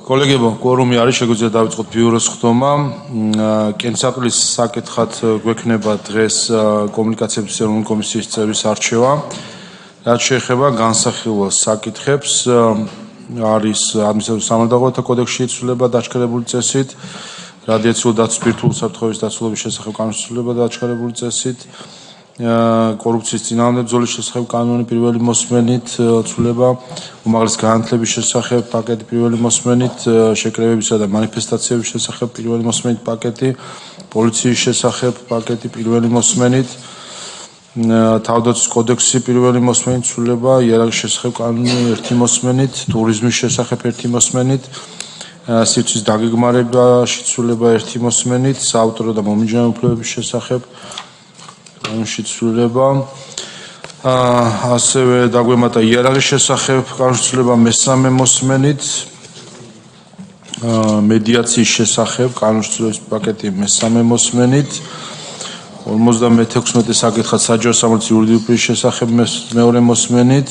კოლეგებო, კვორუმი არის, შეგვიძლია დავიწყოთ ბიუროს ხდომა. კენსაკლის საკითხად გვექნება დღეს კომუნიკაციების ეროვნული კომისიის წევრის არჩევა. რაც შეეხება განსახილველ საკითხებს, არის ადმინისტრაციულ-სამართალდაღოთა კოდექსში იცვლება დაჩქარებული წესით, რადიაციულ დაცვის ბირთვული საფრთხეების დაცულების შესახებ კანონის ცვლილება დაჩქარებული წესით, კორუფციის წინააღმდეგ ბრძოლის შესახებ კანონი პირველი მოსმენით ცვლილება, უმაღლეს განათლების შესახებ პაკეტი პირველი მოსმენით, შეკრებებისა და მანიფესტაციების შესახებ პირველი მოსმენით პაკეტი, პოლიციის შესახებ პაკეტი პირველი მოსმენით, თავდაცვის კოდექსი პირველი მოსმენით ცვლილება, იერარქიის შესახებ კანონი ერთი მოსმენით, ტურიზმის შესახებ ერთი მოსმენით, სივრცის დაგეგმარებაში ცვლილება ერთი მოსმენით, საავტორო და მომიჯნავე უფლებების შესახებ კანონში ცვლილება, ასევე დაგვემატა იერარქიის შესახებ კანონში ცვლილება მესამე მოსმენით, მედიაციის შესახებ კანონში ცვლილების პაკეტი მესამე მოსმენით, 56 საკითხად საჯარო სამართლის იურიდიული პირის შესახებ მეორე მოსმენით,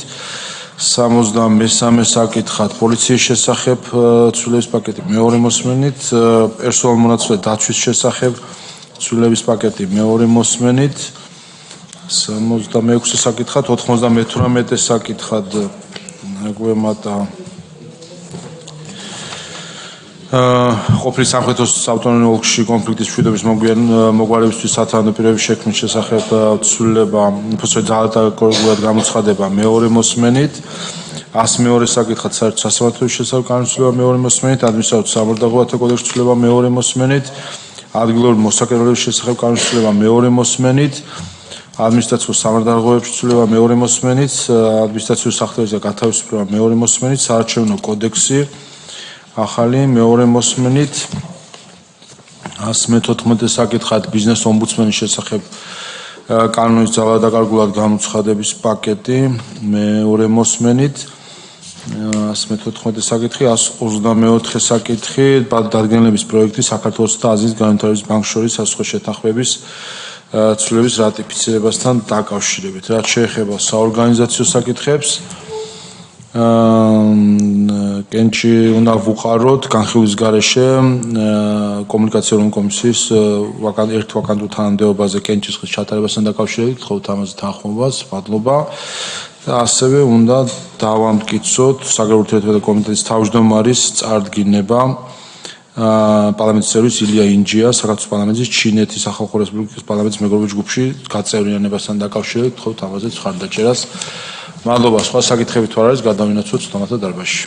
63 საკითხად პოლიციის შესახებ ცვლილების პაკეტი მეორე მოსმენით, პერსონალურ მონაცვლეთა დაცვის შესახებ ცვლილების პაკეტი მეორე მოსმენით, 66 საკითხად 98 საკითხად გვემატა ყოფილი სამხრეთ ოსეთის ავტონომიურ ოლქში კონფლიქტის მშვიდობის მოგვარებისთვის სათანადო პირობების შექმნის შესახებ ცვლილება, უფროსი ძალადობრივად გამოცხადება მეორე მოსმენით, 102 საკითხად საერთო სასამართლოების შესახებ კანონის ცვლილება მეორე მოსმენით, ადმინისტრაციულ-სამართალდაღოთა კოდექსში ცვლილება მეორე მოსმენით, ადგილობრივი მოსაკერებლების შესახებ კანონის ცვლილება მეორე მოსმენით, ადმინისტრაციულ სამართალდაღოებში ცვლილება მეორე მოსმენით, ადმინისტრაციული სახთების და გათავისუფლება მეორე მოსმენით, საარჩევნო კოდექსი ახალი მეორე მოსმენით, 114 საკითხად ბიზნეს ომბუდსმენის შესახებ კანონის ძალადაკარგულად გამოცხადების პაკეტი მეორე მოსმენით, 114 საკითხი, 124 საკითხი დადგენილების პროექტი საქართველოს და აზიის განვითარების ბანკს შორის საზღვაო შეთანხმების ცვლილების რატიფიცირებასთან დაკავშირებით. რაც შეეხება საორგანიზაციო საკითხებს, კენჭი უნდა ვუყაროთ განხილვის გარეშე კომუნიკაციური კომისიის ერთ ვაკანტურ თანამდებობაზე კენჭის ხის ჩატარებასთან დაკავშირებით, გთხოვთ ამაზე თანხმობას, მადლობა. და ასევე უნდა დავამტკიცოთ საგარეო ურთიერთობათა კომიტეტის თავმჯდომარის წარდგინება პარლამენტის წევრის ილია ინჯიას საქართველოს პარლამენტის ჩინეთის ახალ რესპუბლიკის პარლამენტის მეგობრობის ჯგუფში გაწევრიანებასთან დაკავშირებით, გთხოვთ ამაზე მხარდაჭერას. მადლობა, სხვა საკითხები თუ არ არის, გადავინაცვლოთ სტომათა დარბაზში.